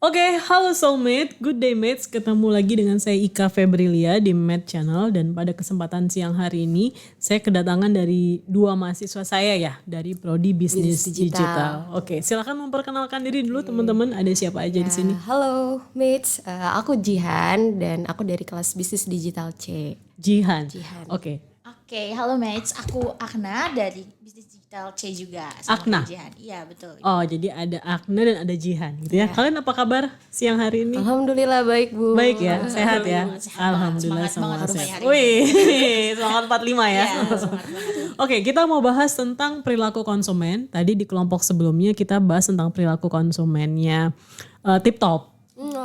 Oke, halo soulmate, good day mates. Ketemu lagi dengan saya Ika Febrilia di Mate Channel, dan pada kesempatan siang hari ini saya kedatangan dari dua mahasiswa saya ya, dari Prodi Bisnis Digital. Oke, silakan memperkenalkan diri dulu teman-teman. Ada siapa aja di sini? Halo mates, aku Jihan dan aku dari kelas Bisnis Digital C. Jihan. Oke. Oke, halo mates, aku Akna dari Bisnis Digital C juga. Sama Akna? kayak Jihan. Iya betul. Oh, jadi ada Akna dan ada Jihan gitu ya. Kalian apa kabar siang hari ini? Alhamdulillah baik Bu. Baik ya, sehat ya. Alhamdulillah Semangat sama banget sehat. hari ini. Wih, semangat 45 ya. Iya, semangat banget. Oke, kita mau bahas tentang perilaku konsumen. Tadi di kelompok sebelumnya kita bahas tentang perilaku konsumennya TipTop.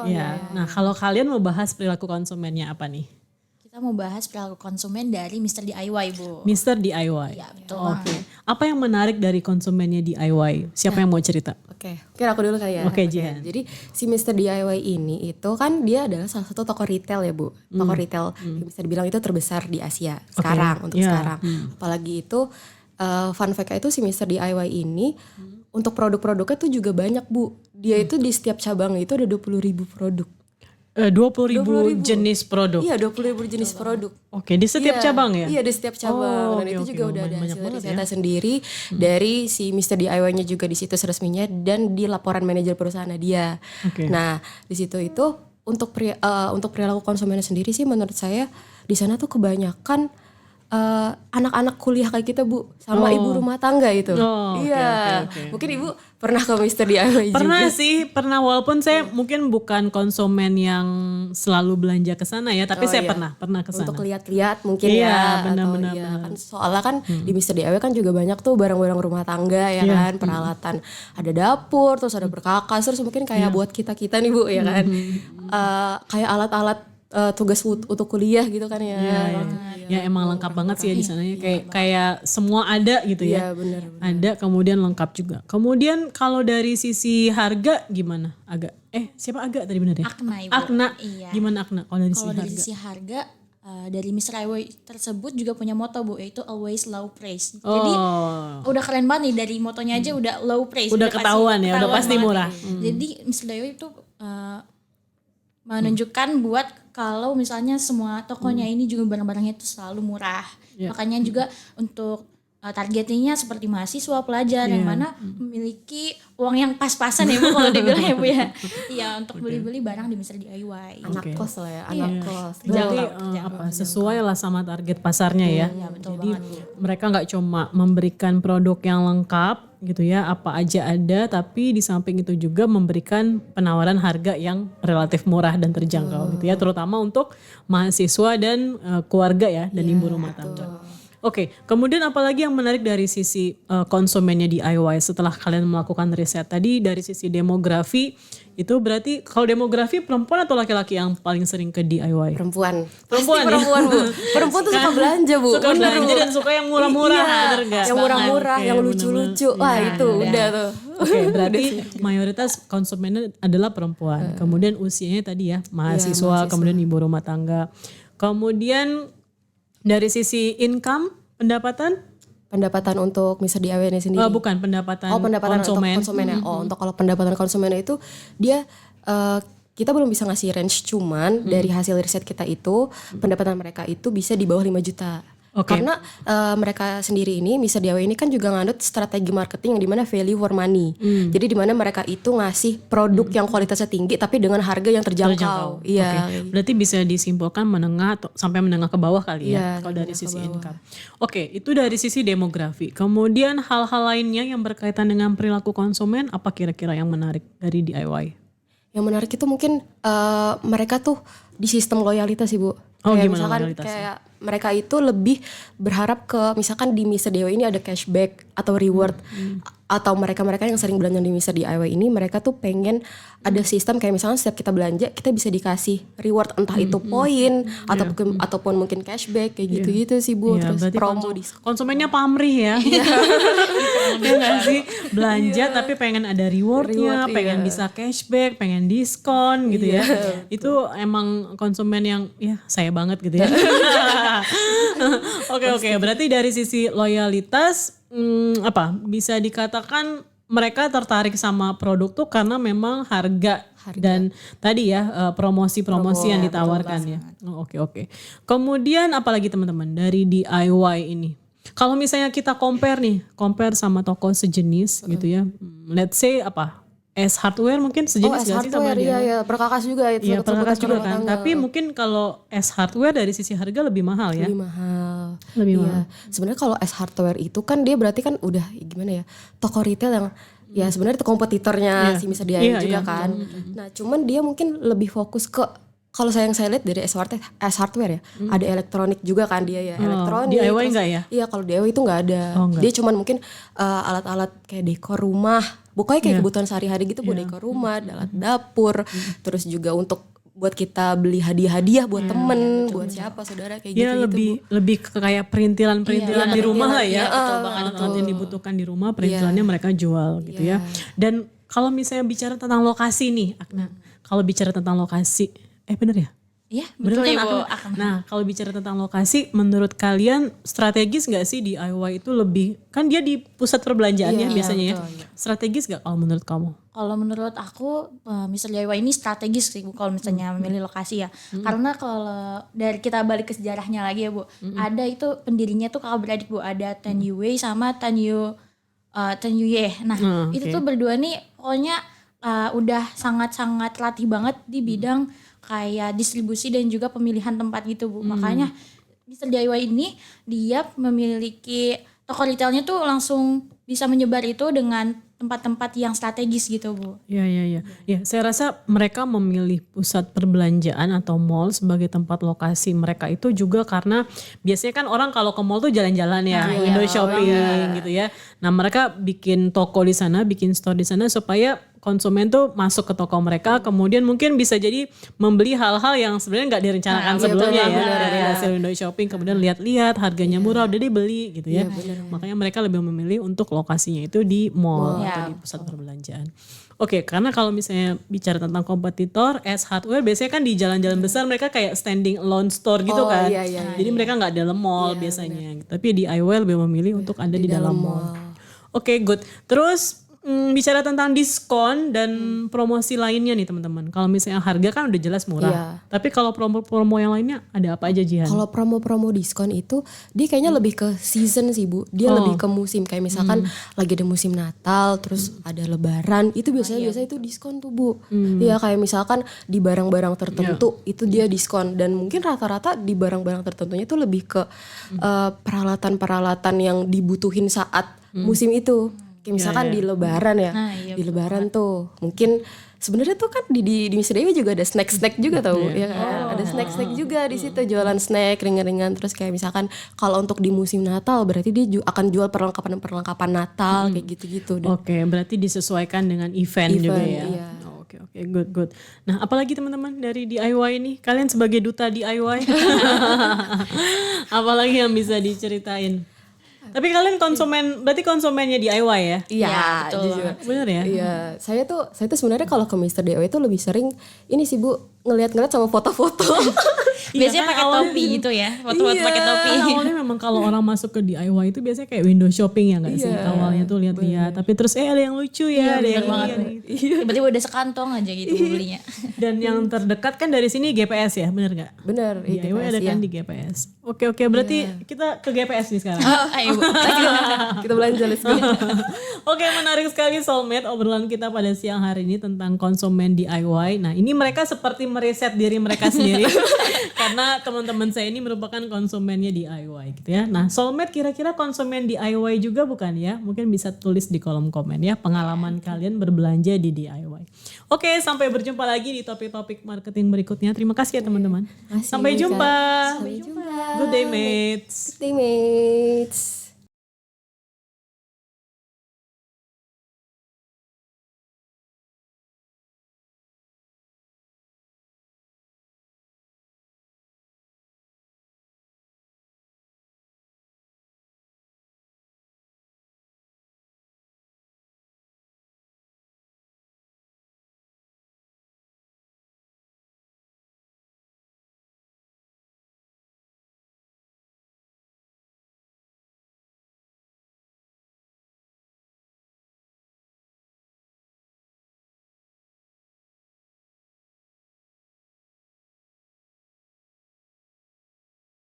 Ya. Nah, kalau kalian mau bahas perilaku konsumennya apa nih? Kita mau bahas perilaku konsumen dari Mr. DIY, Bu. Mr. DIY. Iya, betul. Oke. Apa yang menarik dari konsumennya DIY? Siapa yang mau cerita? Oke, mungkin aku dulu kali ya. Oke, Jihan. Jadi si Mr. DIY ini itu kan dia adalah salah satu toko retail ya Bu. Toko retail yang bisa dibilang itu terbesar di Asia sekarang, untuk sekarang. Apalagi itu fun fact-nya itu si Mr. DIY ini untuk produk-produknya tuh juga banyak Bu. Dia itu di setiap cabang itu ada 20.000 produk. 20.000 jenis produk. Iya, 20.000 jenis produk. Oke, di setiap cabang ya? Iya, di setiap cabang. Dan itu juga udah ada hasil risetnya sendiri dari si Mr. DIY-nya juga di situs resminya dan di laporan manajer perusahaan dia. Nah, di situ itu untuk perilaku konsumennya sendiri sih menurut saya di sana tuh kebanyakan anak-anak kuliah kayak kita Bu, sama ibu rumah tangga itu. Iya. Mungkin Ibu pernah ke Mr. DIY Pernah juga? sih, pernah, walaupun saya mungkin bukan konsumen yang selalu belanja ke sana ya, tapi saya pernah ke sana. Untuk lihat-lihat mungkin Iya, ya, benar-benar. kan soalnya kan di Mr. DIY kan juga banyak tuh barang-barang rumah tangga ya kan, peralatan, ada dapur, terus ada berkakas, terus mungkin kayak buat kita nih Bu ya kan, kayak alat-alat tugas untuk kuliah gitu kan ya. Ya emang lengkap banget sih ya di sana ya. Kayak semua ada gitu ya. Iya benar. Ada, kemudian lengkap juga. Kemudian kalau dari sisi harga gimana? Siapa Aga tadi benar ya? Akna, Ibu. Akna. Iya. Gimana Akna kalau dari sisi Kalau dari harga? sisi harga, dari Mr. DIY tersebut juga punya moto Bu, yaitu always low price. Jadi udah keren banget nih, dari motonya aja udah low price. Udah ketahuan ya, udah pasti banget murah. nih. Jadi Mr. DIY itu menunjukkan buat kalau misalnya semua tokonya ini juga barang-barangnya itu selalu murah. Makanya juga untuk targetnya seperti mahasiswa, pelajar yang mana memiliki uang yang pas-pasan ya Bu kalau dibilang ya Bu ya. Iya, untuk beli-beli barang di Mr. DIY. Anak kos lah ya, anak kos. Berarti sesuai lah sama target pasarnya ya. Iya, betul Jadi banget, Bu. mereka nggak cuma memberikan produk yang lengkap gitu ya, apa aja ada, tapi di samping itu juga memberikan penawaran harga yang relatif murah dan terjangkau gitu ya, terutama untuk mahasiswa dan keluarga ya, dan ibu rumah tangga. Oke, kemudian apalagi yang menarik dari sisi konsumennya DIY setelah kalian melakukan riset tadi? Dari sisi demografi, itu berarti kalau demografi perempuan atau laki-laki yang paling sering ke DIY? Perempuan Ya? Bu. Perempuan tuh suka belanja Bu. Suka belanja dan suka yang murah-murah, bener nggak? Yang murah-murah, Oke, yang lucu-lucu. Wah itu udah tuh. Oke, berarti mayoritas konsumennya adalah perempuan. Kemudian usianya tadi ya, mahasiswa, kemudian ibu rumah tangga. Kemudian dari sisi income, pendapatan untuk Mr. DIY ini sendiri. bukan pendapatan pendapatan konsumen. konsumennya. Untuk kalau pendapatan konsumennya itu dia kita belum bisa ngasih range, cuman dari hasil riset kita itu pendapatan mereka itu bisa di bawah 5 juta. Karena mereka sendiri ini, Mr. DIY ini kan juga nganut strategi marketing yang dimana value for money. Jadi dimana mereka itu ngasih produk yang kualitasnya tinggi tapi dengan harga yang terjangkau. Iya. Berarti bisa disimpulkan menengah atau sampai menengah ke bawah kali ya, kalau dari sisi income. Oke, itu dari sisi demografi. Kemudian hal-hal lainnya yang berkaitan dengan perilaku konsumen, apa kira-kira yang menarik dari DIY? Yang menarik itu mungkin mereka tuh di sistem loyalitas sih Bu. Kayak misalkan kayak mereka itu lebih berharap ke misalkan di Mr. DIY ini ada cashback atau reward, atau mereka-mereka yang sering belanja di Mr. DIY ini mereka tuh pengen ada sistem kayak misalkan setiap kita belanja kita bisa dikasih reward, entah itu poin ataupun mungkin cashback kayak gitu-gitu sih Bu. Terus promo konsumennya pamrih ya. Ya nggak sih, belanja tapi pengen ada rewardnya, pengen bisa cashback, pengen diskon gitu ya. Itu emang konsumen yang ya saya banget gitu ya. Oke, berarti dari sisi loyalitas bisa dikatakan mereka tertarik sama produk tuh karena memang harga. Dan tadi ya promosi-promosi yang ditawarkan ya. Oke. Kemudian apalagi teman-teman dari DIY ini? Kalau misalnya kita compare sama toko sejenis gitu ya. Let's say S Hardware mungkin sejenis gak sih sama dia? Iya, Perkakas juga itu. Iya, Perkakas juga kan. Tapi mungkin kalau S Hardware dari sisi harga lebih mahal ya. Lebih mahal. Sebenarnya kalau S Hardware itu kan dia berarti kan udah gimana ya? Toko retail yang ya sebenarnya itu kompetitornya si Misa Dia juga kan. Nah, cuman dia mungkin lebih fokus ke kalau saya lihat dari S Hardware ya, ada elektronik juga kan dia ya, elektronik. DIY enggak ya? Iya, kalau DIY itu enggak ada. Dia cuman mungkin alat-alat kayak dekor rumah, pokoknya kayak kebutuhan sehari-hari gitu buat dekor rumah, alat dapur, terus juga untuk buat kita beli hadiah-hadiah buat temen, buat siapa, saudara kayak gitu. Ya lebih ke kayak perintilan di rumah lah ya. Betul. Yang dibutuhkan di rumah perintilannya mereka jual gitu ya. Dan kalau misalnya bicara tentang lokasi nih, Akna, kalau bicara tentang lokasi, bener ya? Iya, Bener betul kan, Ibu. Nah, kalau bicara tentang lokasi, menurut kalian strategis nggak sih DIY itu lebih, kan dia di pusat perbelanjaan ya biasanya betul, ya. Strategis nggak kalau menurut kamu? Kalau menurut aku misalnya DIY ini strategis sih Bu kalau misalnya memilih lokasi ya. Karena kalau dari kita balik ke sejarahnya lagi ya Bu, ada itu pendirinya tuh kakak beradik Bu, ada Tan Yue sama Tan Yuye. Nah, itu tuh berdua nih pokoknya udah sangat-sangat latih banget di bidang kayak distribusi dan juga pemilihan tempat gitu Bu. Makanya Mr. DIY ini dia memiliki toko retailnya tuh langsung bisa menyebar itu dengan tempat-tempat yang strategis gitu Bu. Iya. Ya, saya rasa mereka memilih pusat perbelanjaan atau mall sebagai tempat lokasi mereka itu juga karena biasanya kan orang kalau ke mall tuh jalan-jalan ya, window shopping gitu ya. Nah, mereka bikin toko di sana, bikin store di sana supaya konsumen tuh masuk ke toko mereka, kemudian mungkin bisa jadi membeli hal-hal yang sebenarnya nggak direncanakan sebelumnya dari hasil window shopping, kemudian lihat-lihat harganya murah udah dibeli gitu ya. Makanya mereka lebih memilih untuk lokasinya itu di mall atau di pusat perbelanjaan. Oke, karena kalau misalnya bicara tentang kompetitor, S Hardware biasanya kan di jalan-jalan besar mereka kayak standing alone store gitu kan. Jadi mereka nggak dalam mall biasanya. Tapi DIY lebih memilih untuk ada di dalam mall. Oke, good. Terus bicara tentang diskon dan promosi lainnya nih teman-teman. Kalau misalnya harga kan udah jelas murah. Tapi kalau promo-promo yang lainnya ada apa aja Jihan? Kalau promo-promo diskon itu dia kayaknya lebih ke season sih Bu. Dia lebih ke musim. Kayak misalkan lagi ada musim Natal, terus ada Lebaran, itu biasanya itu diskon tuh Bu. Iya kayak misalkan di barang-barang tertentu itu dia diskon. Dan mungkin rata-rata di barang-barang tertentunya itu lebih ke peralatan-peralatan yang dibutuhin saat musim itu. Kayak misalkan di Lebaran ya, di Lebaran tuh mungkin sebenarnya tuh kan di Mr. Dewi juga ada snack juga tau, ya kan? Ada snack juga di situ jualan snack ringan-ringan. Terus kayak misalkan kalau untuk di musim Natal berarti dia akan jual perlengkapan Natal kayak gitu-gitu. Oke, berarti disesuaikan dengan event juga ya. Iya. Oke, good. Nah, apalagi teman-teman dari DIY ini, kalian sebagai duta DIY, apalagi yang bisa diceritain? Tapi kalian berarti konsumennya DIY ya? Iya, betul. Bener ya? Iya, saya tuh sebenarnya kalau ke Mr. DIY itu lebih sering ini sih Bu, ngeliat sama foto-foto. Biasanya pakai topi gitu ya, foto-foto pakai topi. Awalnya memang kalau orang masuk ke DIY itu biasanya kayak window shopping ya nggak sih? Awalnya tuh lihat-lihat, tapi terus ada yang lucu ya, ada yang Tiba-tiba udah sekantong aja gitu belinya. Dan yang terdekat kan dari sini GPS ya, bener nggak? Bener, DIY ada kan di GPS. Oke, berarti kita ke GPS nih sekarang. Ayo Bu. Kita belanja, let's go. Oke, menarik sekali Soulmate obrolan kita pada siang hari ini tentang konsumen DIY. Nah, ini mereka seperti mereset diri mereka sendiri karena teman-teman saya ini merupakan konsumennya DIY gitu ya. Nah, Soulmate kira-kira konsumen DIY juga bukan ya? Mungkin bisa tulis di kolom komen ya pengalaman kalian berbelanja di DIY. Oke, sampai berjumpa lagi di topik-topik marketing berikutnya. Terima kasih ya teman-teman. Sampai jumpa. Sampai jumpa. Good day mates. Good day mates.